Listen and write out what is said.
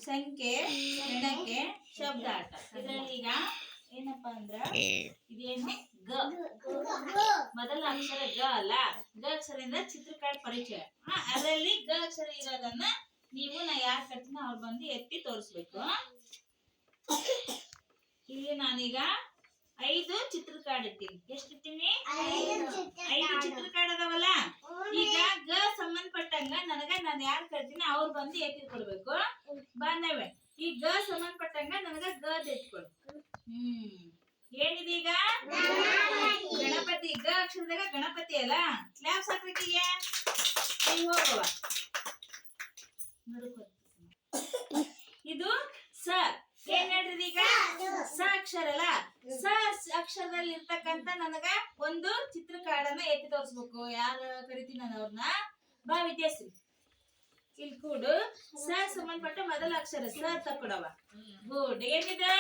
ಸಂಖ್ಯೆ, ಗಣಕೆ, ಶಬ್ದ ಆಟ. ಇದರಲ್ಲಿ ಈಗ ಏನಪ್ಪಾ ಅಂದ್ರ ಇದೇನು ಗ ಮೊದಲ ಅಕ್ಷರ ಗ ಅಲ್ಲ. ಗ ಅಕ್ಷರದಿಂದ ಚಿತ್ರಕಾರ್ಡ್ ಪರಿಚಯ. ಅದರಲ್ಲಿ ಗ ಅಕ್ಷರ ಇರೋದನ್ನ ನೀವು ನಾ ಯಾರು ಕಟ್ತೀನಿ ಅವ್ರು ಬಂದು ಎತ್ತಿ ತೋರಿಸ್ಬೇಕು. ಇಲ್ಲಿ ನಾನೀಗ 5 ಚಿತ್ರ ಕಾರ್ಡ್ ಇಟ್ಟಿನಿ. ಎಷ್ಟು ಇಟ್ಟಿನಿ? 5 ಚಿತ್ರ ಕಾರ್ಡ್ ಅದಾವಲ್ಲ. ಈಗ ಗ ಸಂಬಂಧಪಟ್ಟಂಗ ನನಗ ನಾನು ಯಾರು ಕಟ್ತೀನಿ ಅವ್ರು ಬಂದು ಎತ್ತಿ ಕೊಡ್ಬೇಕು. ಬಾಂಧವ್ಯ ಈ ಗ ಸಂಬಂಧಪಟ್ಟಂಗ ನನಗ ಗ ಎತ್ಕೊಡು. ಏನಿದೆ ಈಗ? ಗಣಪತಿ. ಗ ಅಕ್ಷರದಾಗ ಗಣಪತಿ ಅಲ್ಲ. ಕ್ಲಾಪ್ಸ್ ಹಾಕ್ಬೇಕೀಗ. ಹೋಗುವ ಇದು ಸ. ಏನ್ ಹೇಳ್ರಿ ಈಗ? ಸ ಅಕ್ಷರ ಅಲ್ಲ. ಸ ಅಕ್ಷರದಲ್ಲಿ ಇರ್ತಕ್ಕಂತ ನನಗ ಒಂದು ಚಿತ್ರ ಕಾರ್ಡನ್ನ ಎತ್ತಿ ತೋರಿಸ್ಬೇಕು. ಯಾರು ಕರಿತೀನಿ ನಾನು ಅವ್ರನ್ನ? ಬಾ ವಿದ್ಯಾಶ್ರೀ ಇಲ್ಲಿ ಕೂಡು. ಸ ಸಂಬಂಧಪಟ್ಟ ಮೊದಲ ಅಕ್ಷರ ಸ ತಕೊಡವ. ಗುಡ್. ಏನಿದೆ?